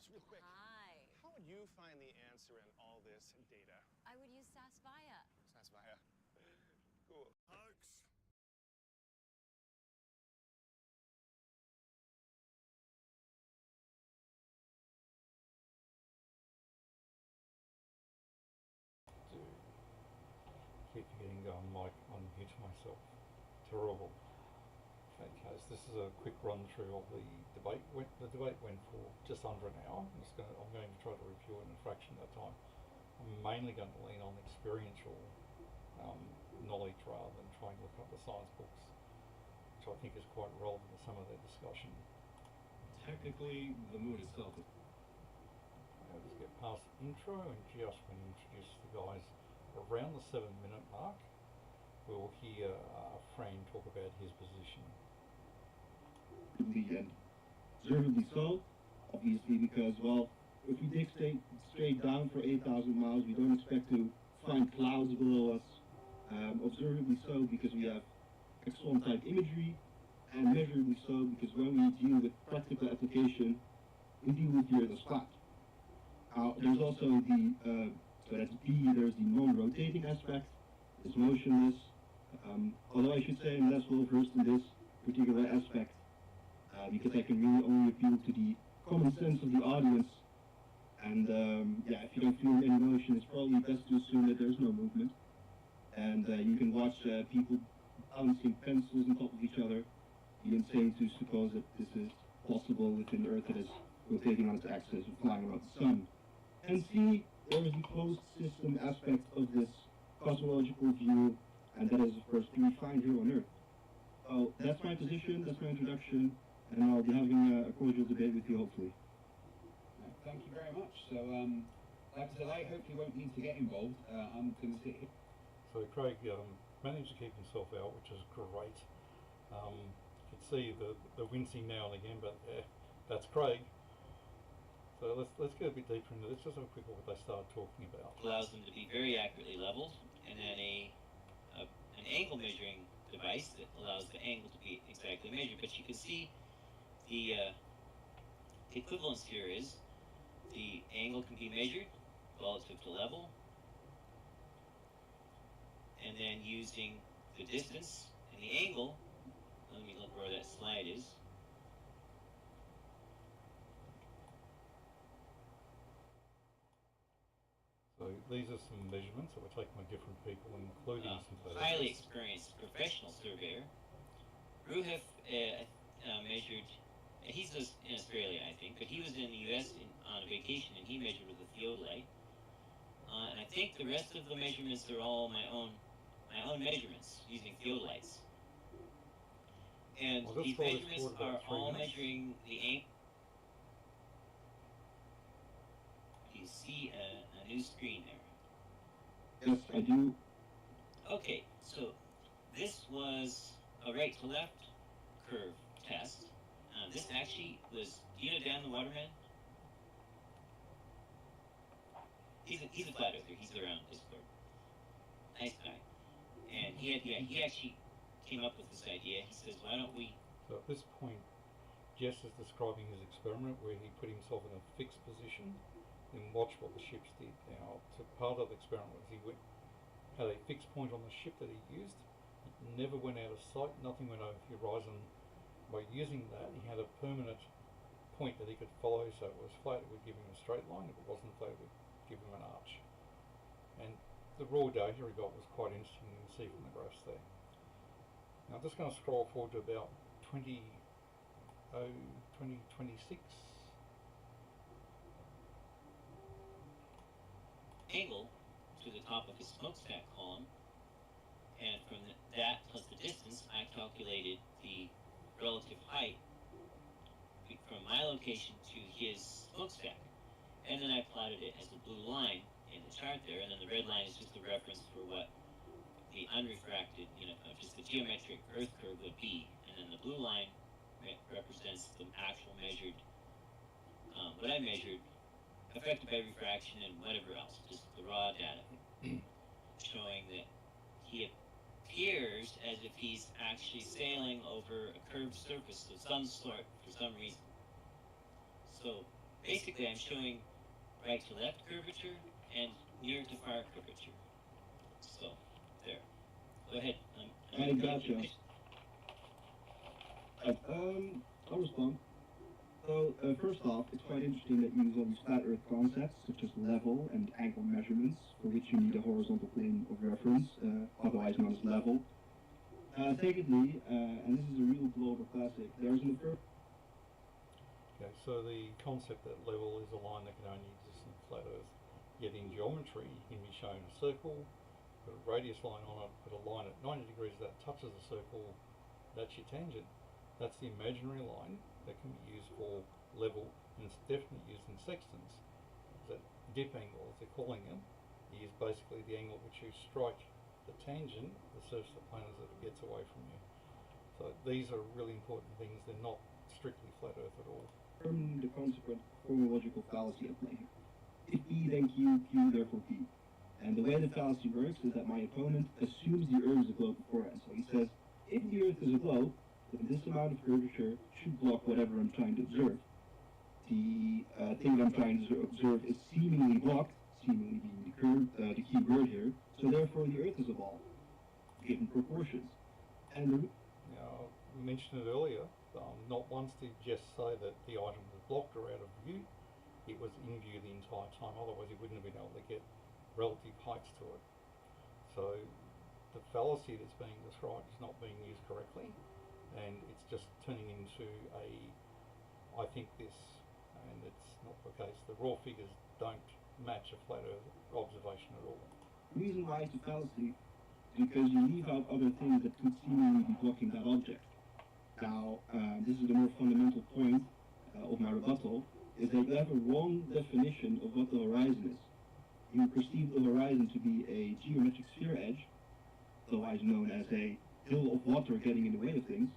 Alex, real quick. Hi. How would you find the answer in all this data? I would use SAS-Via. SAS-Via. Cool. Hoax. Keep forgetting to unmute myself. Terrible. Okay, so this is a quick run through of the debate. The debate went for just under an hour. I'm going to try to review it in a fraction of that time. I'm mainly going to lean on experiential knowledge rather than trying to look up the science books, which I think is quite relevant to some of their discussion. Technically, the moon is tilted. I'll just get past the intro, and just when you introduce the guys around the 7-minute mark, we'll hear Fran talk about his position. And deservedly so, obviously, because, well, if we dig straight down for 8,000 miles, we don't expect to find clouds below us. Observably so, because we have X1 type imagery, and measurably so, because when we deal with practical application, we deal with the Earth's cloud. There's also the, so that's B, there's the non-rotating aspect, it's motionless, although I should say I'm less well versed in this particular aspect, because I can really only appeal to the common sense of the audience, and yeah, if you don't feel any motion, it's probably best to assume that there's no movement, and you can watch people bouncing pencils on top of each other. Be insane to suppose that this is possible within the Earth that is rotating on its axis and flying around the sun. And C, there is the closed system aspect of this cosmological view, and that is, of course, what we find here on Earth. Well, that's my position, that's my introduction, and I'll be having a cordial debate with you, hopefully. Thank you very much. So, like I said, I hopefully won't need to get involved. I'm going to sit here. So Craig managed to keep himself out, which is great. You can see the wincing now and again, but that's Craig. So let's get a bit deeper into this. Just have a quick look at what they started talking about. Allows them to be very accurately leveled, and then an angle measuring device that allows the angle to be exactly measured. But you can see the equivalence here is the angle can be measured relative to level, and then using the distance and the angle. Let me look where that slide is. So these are some measurements that were taken by different people, including some highly experienced professional surveyor. Ruhef measured, he's in Australia, I think, but he was in the US on a vacation, and he measured with a theodolite. And I think the rest of the measurements are all my own measurements using theodolites. And these measurements are all measuring the angle. Do you see a new screen there? Yes, I do. Okay, so this was a right to left curve test. This actually was, do you know Dan the Waterman? He's a flat earther, he's around Discord. Nice guy. And he actually came up with this idea. He says, why don't we... So at this point, Jess is describing his experiment where he put himself in a fixed position and watch what the ships did. Now, so part of the experiment was he had a fixed point on the ship that he used. It never went out of sight, nothing went over the horizon. By using that, he had a permanent point that he could follow, so if it was flat, it would give him a straight line. If it wasn't flat, it would give him an arch. And the raw data he got was quite interesting, you can see from the graphs there. Now I'm just going to scroll forward to about 2026. Angle to the top of his smokestack column, and from that plus the distance, I calculated the relative height from my location to his smokestack, and then I plotted it as a blue line in the chart there, and then the red line is just a reference for what the unrefracted, just the geometric Earth curve would be, and then the blue line represents the actual measured, what I measured, affected by refraction and whatever else, just the raw data, showing that he appears as if he's actually sailing over a curved surface of some sort for some reason. So basically I'm showing right to left curvature and near to far curvature. So, there. Go ahead. I gotcha. I'll respond. So, first off, it's quite interesting that you use all these flat Earth concepts, such as level and angle measurements, for which you need a horizontal plane of reference, otherwise known as level. Secondly, and this is a real global classic, there's an Okay, so the concept that level is a line that can only exist in flat Earth, yet in geometry you can be shown a circle, put a radius line on it, put a line at 90 degrees that touches the circle, that's your tangent. That's the imaginary line that can be used for level, and it's definitely used in sextants. That dip angle, as they're calling it, is basically the angle at which you strike the tangent, the surface of the plane, as it gets away from you. So these are really important things, they're not strictly flat Earth at all. The consequent chronological fallacy at play here. If P then Q, Q therefore P. And the way the fallacy works is that my opponent assumes the Earth is a globe beforehand. So he says, if the Earth is a globe, then this amount of curvature should block whatever I'm trying to observe. The thing I'm trying to observe is seemingly blocked, seemingly being the key word here, so therefore the Earth is a ball, given proportions. And Now, we mentioned it earlier, not once did Jess say that the item was blocked or out of view. It was in view the entire time, otherwise he wouldn't have been able to get relative heights to it. So the fallacy that's being described is not being used correctly, and it's just turning into a I think this, and it's not the case. The raw figures don't match a flat Earth observation at all. the reason why it's a fallacy is because you leave out other things that could seemingly be blocking that object. Now, this is the more fundamental point of my rebuttal, is that you have a wrong definition of what the horizon is. You perceive the horizon to be a geometric sphere edge, otherwise known as a hill of water getting in the way of things.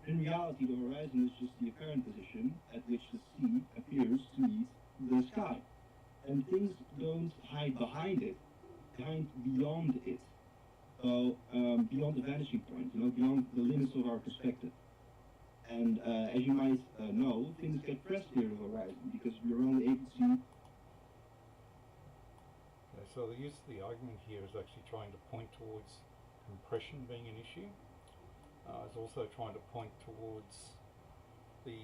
In reality, the horizon is just the apparent position at which the sea appears to meet the sky. And things don't hide behind it, they hide beyond it. So, beyond the vanishing point, beyond the limits of our perspective. And as you might know, things get pressed near the horizon because we're only able to see. Okay, so the use of the argument here is actually trying to point towards compression being an issue. It's also trying to point towards the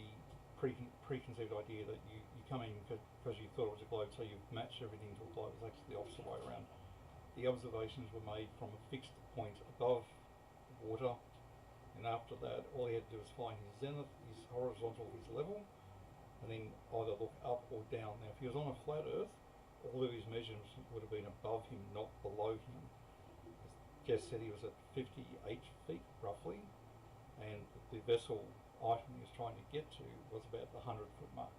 preconceived idea that you come in because you thought it was a globe, so you've matched everything to a globe. It's actually the opposite way around. The observations were made from a fixed point above water, and after that all he had to do was find his zenith, his horizontal, his level, and then either look up or down. Now if he was on a flat Earth, all of his measurements would have been above him, not below him. As Jess said, he was at 58 feet roughly, and the vessel item he was trying to get to was about the 100-foot mark.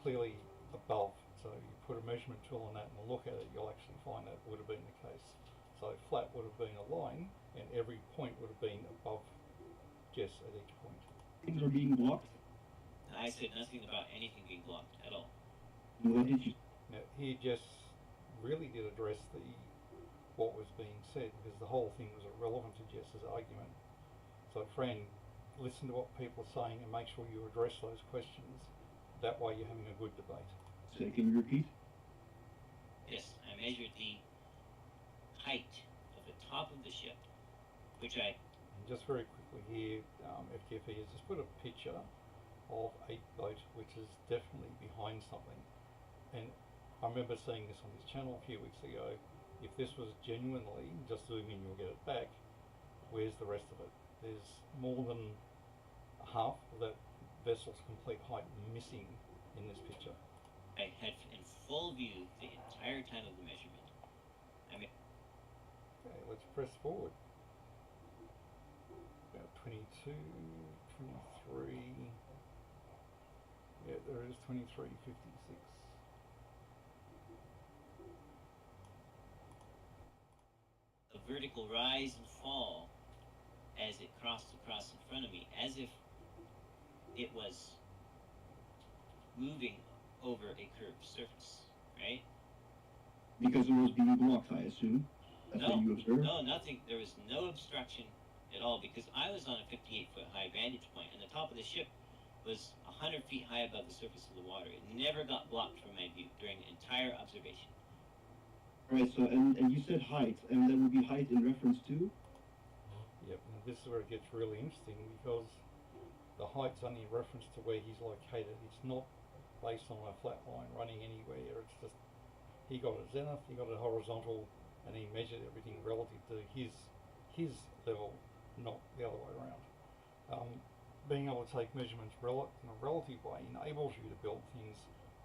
Clearly above, so you put a measurement tool on that and look at it, you'll actually find that would have been the case. So flat would have been a line, and every point would have been above Jess at each point. Things are being blocked. I said nothing about anything being blocked at all. What did you? Now here Jess really did address what was being said, because the whole thing was irrelevant to Jess's argument. So Fran, listen to what people are saying and make sure you address those questions. That way you're having a good debate. So can you repeat? Yes, I measured the height of the top of the ship, which I... And just very quickly here, FTFE has just put a picture of a boat which is definitely behind something. And I remember seeing this on his channel a few weeks ago. If this was genuinely, just zoom in, you'll get it back, where's the rest of it? There's more than half of that vessel's complete height missing in this picture. I had in full view the entire time of the measurement. I mean, Okay, let's press forward. About 22, 23. Yeah, there is 23, 56. a vertical rise and fall as it crossed across in front of me, as if it was moving over a curved surface, right? Because it was being blocked, I assume. That's what you observed? No, nothing. There was no obstruction at all because I was on a 58-foot high vantage point, and the top of the ship was 100 feet high above the surface of the water. It never got blocked from my view during the entire observation. Right, so, and you said height, and that would be height in reference to? Yep, and this is where it gets really interesting because the height's only in reference to where he's located. It's not based on a flat line running anywhere. It's just he got a zenith, he got a horizontal, and he measured everything relative to his level, not the other way around. Being able to take measurements in a relative way enables you to build things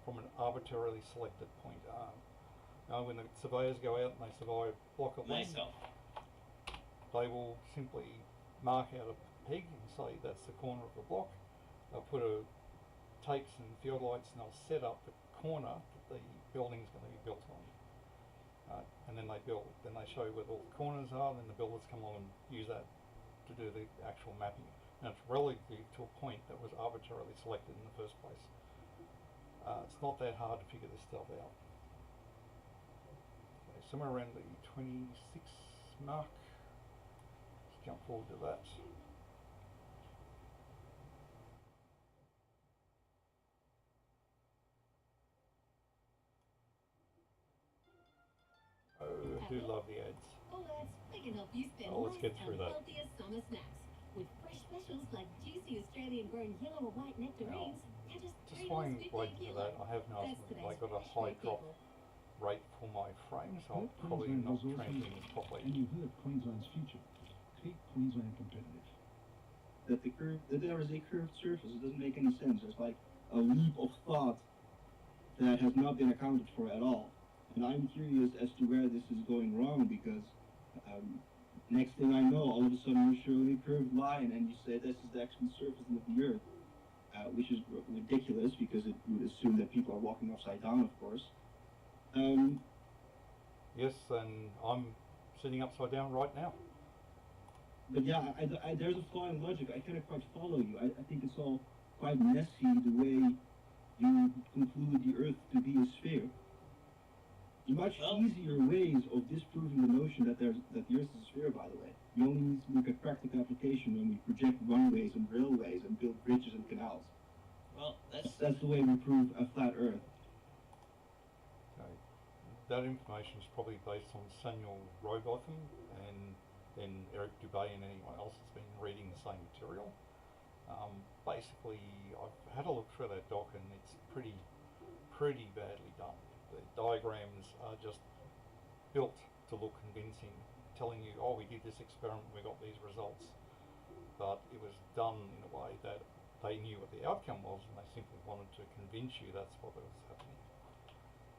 from an arbitrarily selected point. When the surveyors go out and they survey a block of land, Myself. they will simply mark out a peg and say that's the corner of the block. They'll put tapes and field lights and they'll set up the corner that the building's going to be built on. And then they build. Then they show where all the corners are, and then the builders come along and use that to do the actual mapping. And it's relative to a point that was arbitrarily selected in the first place. It's not that hard to figure this stuff out. Okay, somewhere around the 26 mark. Let's jump forward to that. Oh, I do love the ads. We can help you spend Let's get less through on that. healthier summer snacks. With fresh specials like juicy Australian grown yellow or white nectarines, at just Just while $3.50 waiting for that, I have noticed that I got a high drop rate for my frame, so I'm probably not transmitting this properly. And you heard Queensland's future. Keep Queensland competitive. That there is a curved surface, it doesn't make any sense. There's like a leap of thought that has not been accounted for at all. And I'm curious as to where this is going wrong because next thing I know, all of a sudden you're showing a curved line and you say this is the actual surface of the Earth, which is ridiculous because it would assume that people are walking upside down, of course. Yes, and I'm sitting upside down right now. But yeah, there's a flaw in logic. I cannot quite follow you. I think it's all quite messy the way you conclude the Earth to be a sphere. Much easier ways of disproving the notion that the Earth is a sphere, by the way. You only need to look at practical application when we project runways and railways and build bridges and canals. Well, That's the way we prove a flat Earth. Okay. That information is probably based on Samuel Rowbotham and then Eric Dubay and anyone else that's been reading the same material. Basically, I've had a look through that doc and it's pretty badly done. The diagrams are just built to look convincing, telling you, oh, we did this experiment, we got these results. But it was done in a way that they knew what the outcome was and they simply wanted to convince you that's what was happening.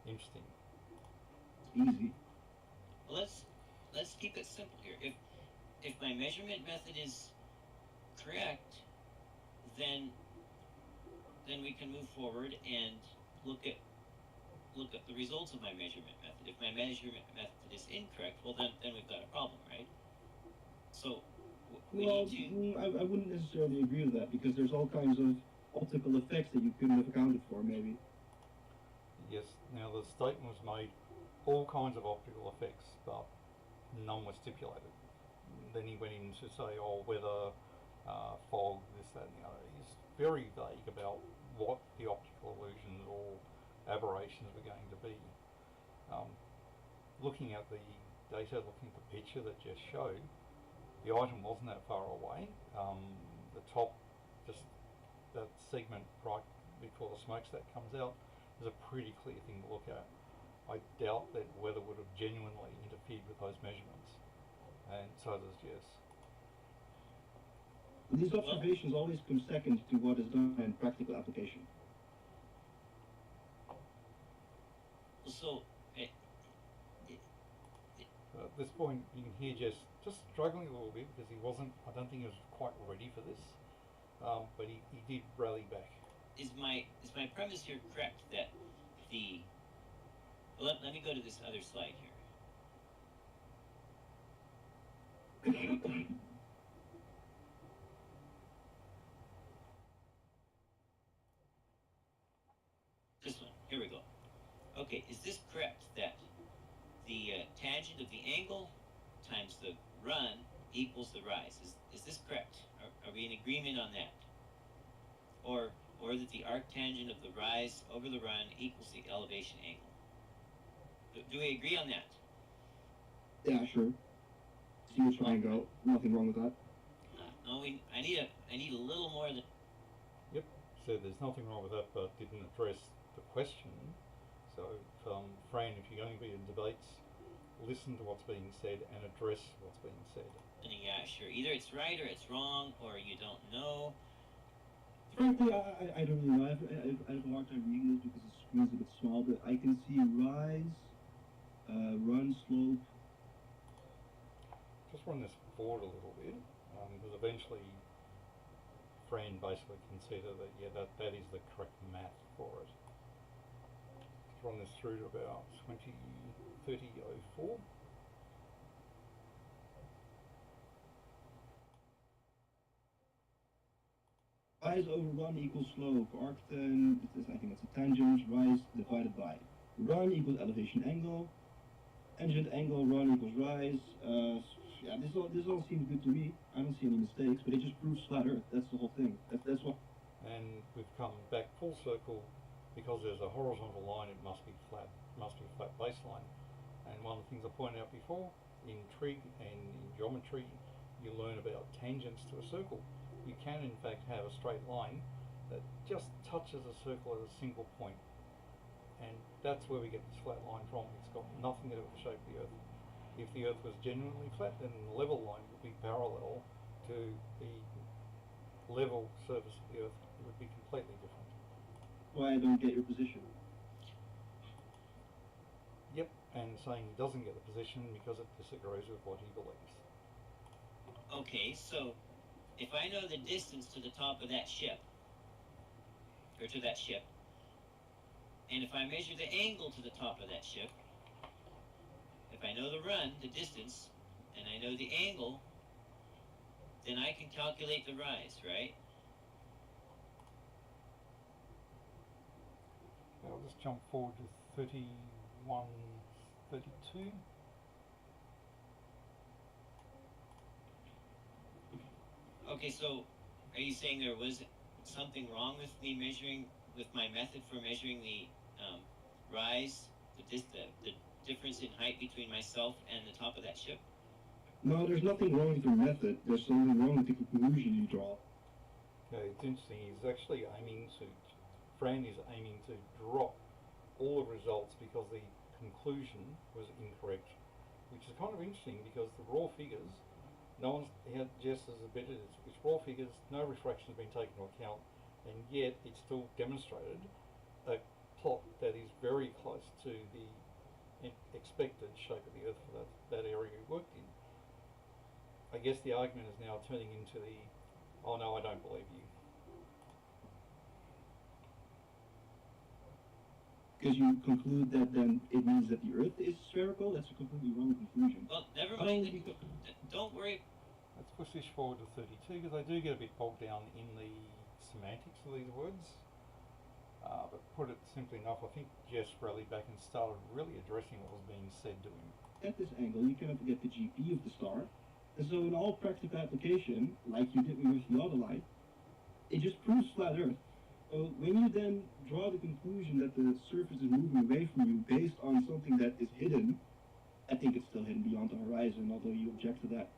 Interesting. Easy. well, let's keep it simple here. If my measurement method is correct, then we can move forward and look at the results of my measurement method. If my measurement method is incorrect, well then we've got a problem, right? So we need to. I wouldn't necessarily agree with that because there's all kinds of optical effects that you couldn't have accounted for, maybe. Yes, now the statement was made, all kinds of optical effects, but none were stipulated. Then he went in to say, oh, weather, fog, this, that and the other. He's very vague about what the optical illusions or aberrations were going to be. Looking at the data, looking at the picture that just showed, the item wasn't that far away. The top, just that segment right before the smokestack comes out, is a pretty clear thing to look at. I doubt that weather would have genuinely interfered with those measurements, and so does Jess. These observations always come second to what is done in practical application. So At this point, you can hear Jess just struggling a little bit because I don't think he was quite ready for this, but he did rally back. is my premise here correct that the let me go to this other slide here. This one, here we go. Okay, is this correct that the tangent of the angle times the run equals the rise? Is this correct? Are we in agreement on that? or that the arctangent of the rise over the run equals the elevation angle. Do we agree on that? Yeah, sure. See a triangle. Nothing wrong with that. No, I need a little more than. Yep. So there's nothing wrong with that, but didn't address the question. So, Fran, if you're going to be in debates, listen to what's being said and address what's being said. Yeah, sure. Either it's right or it's wrong, or you don't know. Frankly, I don't really know. I have a hard time reading this because the screen's a bit small, but I can see rise, run, slope. Just run this forward a little bit, because eventually Fran basically consider that, yeah, that is the correct math for it. Let's run this through to about 2030.04. Rise over run equals slope. Arctan, I think it's a tangent. Rise divided by run equals elevation angle. Tangent angle run equals rise. Yeah, this all seems good to me. I don't see any mistakes, but it just proves flat Earth. That's the whole thing. That's what. And we've come back full circle because there's a horizontal line. It must be flat. Must be a flat baseline. And one of the things I pointed out before, in trig and in geometry, you learn about tangents to a circle. You can in fact have a straight line that just touches a circle at a single point. And that's where we get this flat line from. It's got nothing to do with the shape of the Earth. If the Earth was genuinely flat, then the level line would be parallel to the level surface of the Earth. It would be completely different. Why I don't get your position. Yep, and saying he doesn't get the position because it disagrees with what he believes. Okay, so if I know the distance to the top of that ship, or to that ship, and if I measure the angle to the top of that ship, if I know the run, the distance, and I know the angle, then I can calculate the rise, right? I'll just jump forward to 3132. Okay, so are you saying there was something wrong with me measuring, with my method for measuring the rise, the difference in height between myself and the top of that ship? No, there's nothing wrong with your method. There's something wrong with the conclusion you draw. Okay, it's interesting. He's actually Fran is aiming to drop all the results because the conclusion was incorrect, which is kind of interesting because the raw figures, Jess has admitted it's raw figures, no refraction has been taken into account, and yet it's still demonstrated a plot that is very close to the expected shape of the Earth for that area we worked in. I guess the argument is now turning into the, oh no, I don't believe you. Because you conclude that then it means that the Earth is spherical. That's a completely wrong conclusion. Well, never mind. Don't worry. Let's push this forward to 32 because I do get a bit bogged down in the semantics of these words. But put it simply enough, I think Jess rallied back and started really addressing what was being said to him. At this angle, you cannot forget the GP of the star. And so in all practical application, like you did with the theodolite, it just proves flat Earth. When you then draw the conclusion that the surface is moving away from you based on something that is hidden, I think it's still hidden beyond the horizon, although you object to that.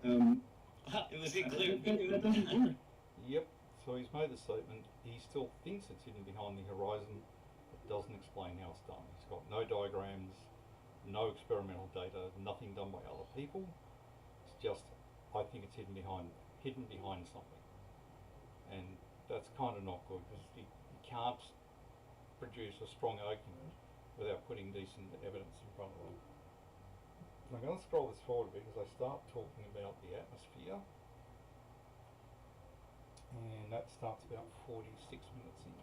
It was clear. That doesn't work. Yep, so he's made the statement, he still thinks it's hidden behind the horizon, but doesn't explain how it's done. He's got no diagrams, no experimental data, nothing done by other people. It's just, I think it's hidden behind something. And that's kind of not good because you can't produce a strong argument without putting decent evidence in front of them. So I'm going to scroll this forward a bit because I start talking about the atmosphere, and that starts about 46 minutes in.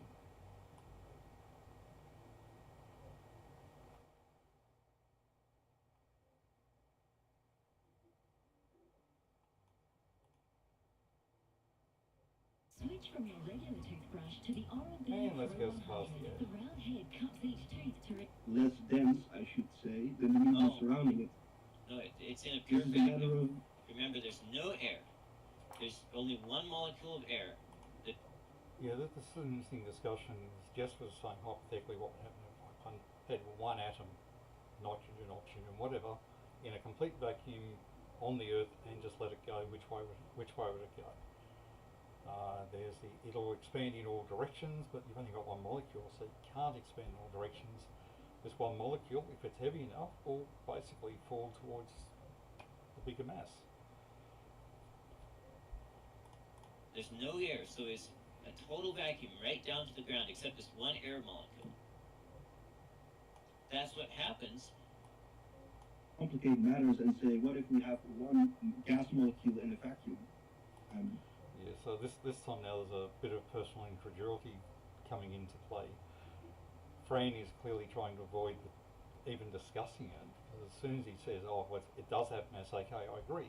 Switch from your regular toothbrush to the oral And let's go past the The round head cups each tooth to Less dense, I should say, than the medium surrounding it. No, it's in a pure It's a matter of... Remember, there's no air. There's only one molecule of air. Yeah, this is an interesting discussion. Jess was saying hypothetically what would happen if I had one atom, nitrogen, oxygen, whatever, in a complete vacuum on the Earth and just let it go. Which way would it go? It'll expand in all directions, but you've only got one molecule, so you can't expand in all directions. This one molecule, if it's heavy enough, will basically fall towards the bigger mass. There's no air, so it's a total vacuum right down to the ground, except this one air molecule. That's what happens. Complicate matters and say, what if we have one gas molecule in a vacuum? Yeah, so this time now there's a bit of personal incredulity coming into play. Fran is clearly trying to avoid even discussing it, because as soon as he says, oh, well, it does have mass, okay, I agree,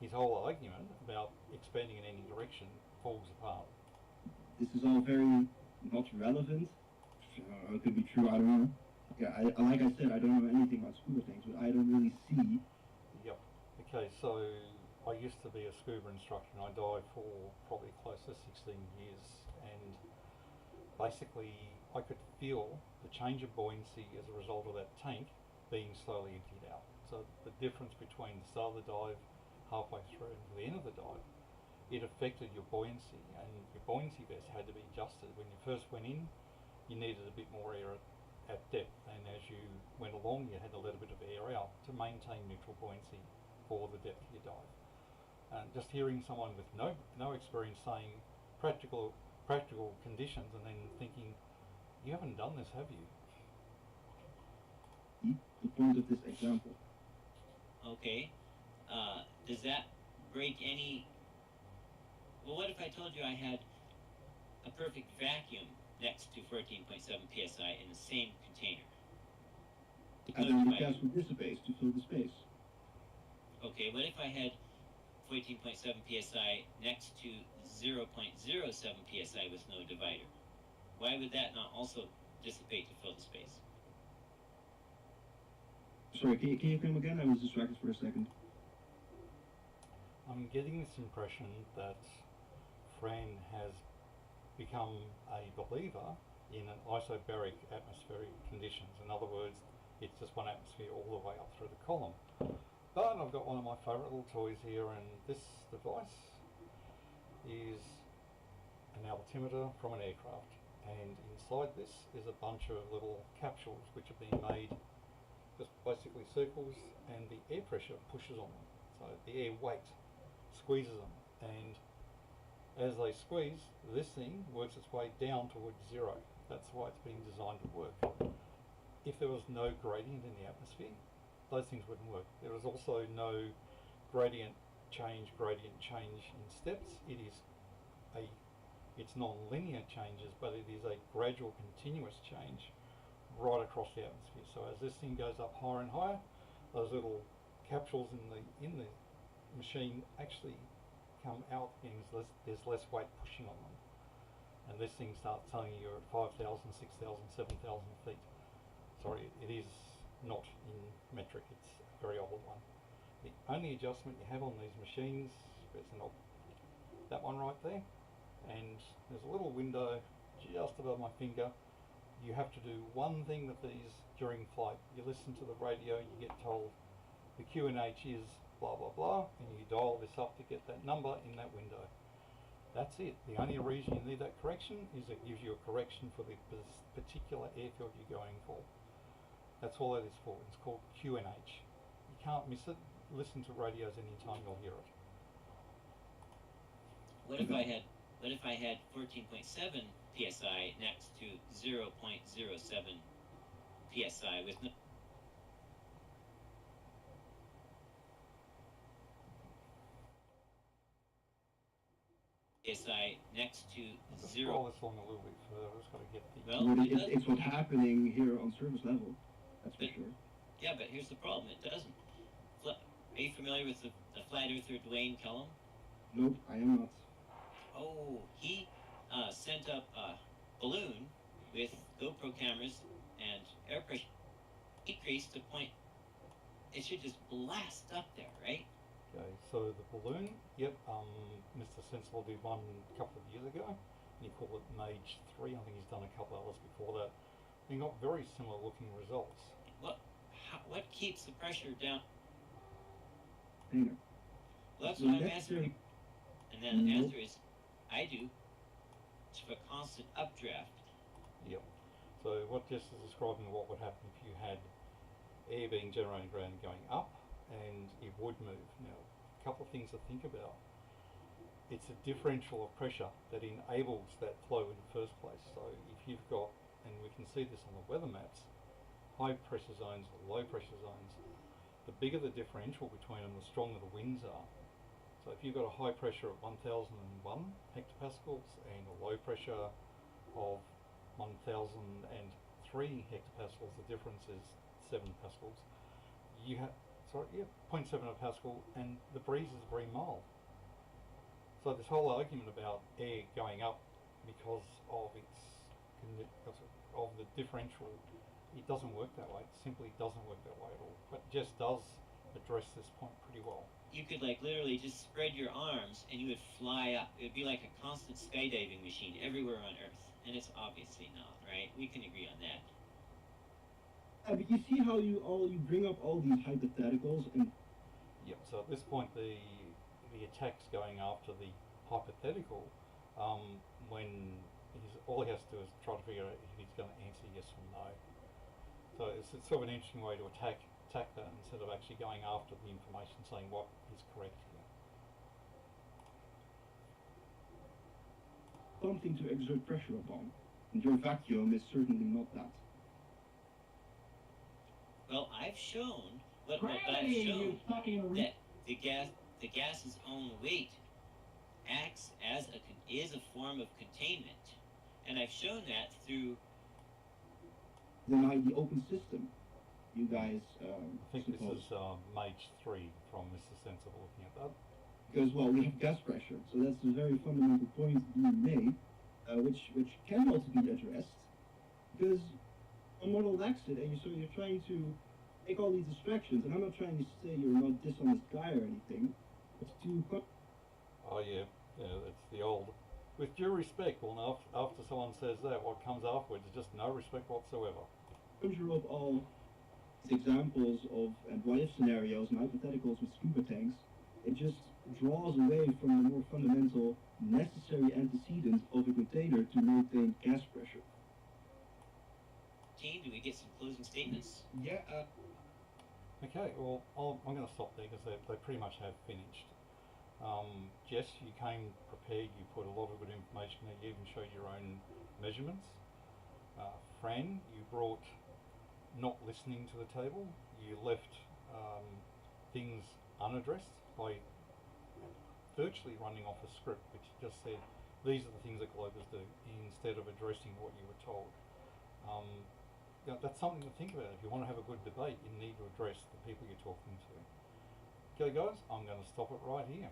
his whole argument about expanding in any direction falls apart. This is all very not relevant. It could be true, I don't know. Yeah, like I said, I don't know anything about scuba things, but I don't really see. Yep. Okay, so I used to be a scuba instructor, and I dived for probably close to 16 years, and basically I could feel the change of buoyancy as a result of that tank being slowly emptied out. So the difference between the start of the dive, halfway through, and to the end of the dive, it affected your buoyancy, and your buoyancy vest had to be adjusted. When you first went in, you needed a bit more air at depth, and as you went along, you had a little bit of air out to maintain neutral buoyancy for the depth of your dive. And just hearing someone with no experience saying practical conditions, and then thinking, you haven't done this, have you? The point of this example. Okay. Does that break any... Well, what if I told you I had a perfect vacuum next to 14.7 psi in the same container? And then the gas would dissipate to fill the space. Okay, what if I had 14.7 psi next to 0.07 psi with no divider? Why would that not also dissipate to fill the space? Sorry, can you come again? I was distracted for a second. I'm getting this impression that Fran has become a believer in an isobaric atmospheric conditions. In other words, it's just one atmosphere all the way up through the column. But I've got one of my favourite little toys here, and this device is an altimeter from an aircraft, and inside this is a bunch of little capsules which are being made, just basically circles, and the air pressure pushes on them. So the air weight squeezes them, and as they squeeze, this thing works its way down towards zero. That's why it's been designed to work. If there was no gradient in the atmosphere, those things wouldn't work. There is also no gradient change in steps. It's non-linear changes, but it is a gradual continuous change right across the atmosphere. So as this thing goes up higher and higher, those little capsules in the machine actually come out, and there's less weight pushing on them. And this thing starts telling you you're at 5,000, 6,000, 7,000 feet. Sorry, it is not in metric, it's a very old one. The only adjustment you have on these machines is that one right there, and there's a little window just above my finger. You have to do one thing with these during flight. You listen to the radio, you get told the QNH is blah blah blah, and you dial this up to get that number in that window. That's it. The only reason you need that correction is it gives you a correction for the particular airfield you're going for. That's all that is for. It's called QNH. You can't miss it. Listen to radios anytime, you'll hear it. What if I had 14.7 psi next to 0.07 psi with no... psi next to Just 0... roll this along a little bit further. I've just got to get the... Well, It's what's happening here on surface level. That's for sure. Yeah, but here's the problem. It doesn't. Are you familiar with the flat earther Dwayne Kellum? Nope, I am not. Oh, he sent up a balloon with GoPro cameras and air pressure decreased to point. It should just blast up there, right? Okay, so the balloon, yep, Mr. Sensible did one a couple of years ago. and he called it Mage 3. I think he's done a couple others before that. He got very similar looking results. What keeps the pressure down? Hang on. Well, that's The what I'm next asking. thing- And then the Nope. answer is, I do. It's for constant updraft. Yep. So what Jess is describing what would happen if you had air being generated around and going up, and it would move. Now, a couple of things to think about. It's a differential of pressure that enables that flow in the first place. So if you've got, and we can see this on the weather maps, high pressure zones or low pressure zones, the bigger the differential between them, the stronger the winds are. So if you've got a high pressure of 1001 hectopascals and a low pressure of 1003 hectopascals, the difference is 7 pascals. You have, 0.7 of a pascal, and the breeze is very mild. So this whole argument about air going up because of of the differential, it doesn't work that way. It simply doesn't work that way at all. But Jess does address this point pretty well. You could like literally just spread your arms and you would fly up. It would be like a constant skydiving machine everywhere on Earth. And it's obviously not, right? We can agree on that. But you see how you bring up all these hypotheticals, and Yep. So at this point, the attack's going after the hypothetical, when all he has to do is try to figure out if he's going to answer yes or no. So it's sort of an interesting way to attack that instead of actually going after the information, saying what is correct here. something to exert pressure upon, and your vacuum is certainly not that. Well, I've shown what I've Gravity, shown you fucking that the gas's own weight acts as is a form of containment, and I've shown that through. Then the open system, you guys. I think this is Mage 3 from Mr. Sensible looking at that. Because well, we have gas pressure, so that's a very fundamental point being made, which can also be addressed. Because a model lacks it, and you're trying to make all these distractions. And I'm not trying to say you're not dishonest guy or anything. It's to Oh yeah, it's the old. With due respect, well, now after someone says that, what comes afterwards is just no respect whatsoever. conjure up all these examples of and what if scenarios and hypotheticals with scuba tanks. It just draws away from the more fundamental necessary antecedents of a container to maintain gas pressure. Team, do we get some closing statements? Yeah, Okay, well, I'm going to stop there because they pretty much have finished. Jess, you came prepared, you put a lot of good information there, you even showed your own measurements. Fran, you brought not listening to the table, you left things unaddressed by virtually running off a script which just said these are the things that globers do instead of addressing what you were told. That's something to think about. If you want to have a good debate, you need to address the people you're talking to. Okay guys, I'm going to stop it right here.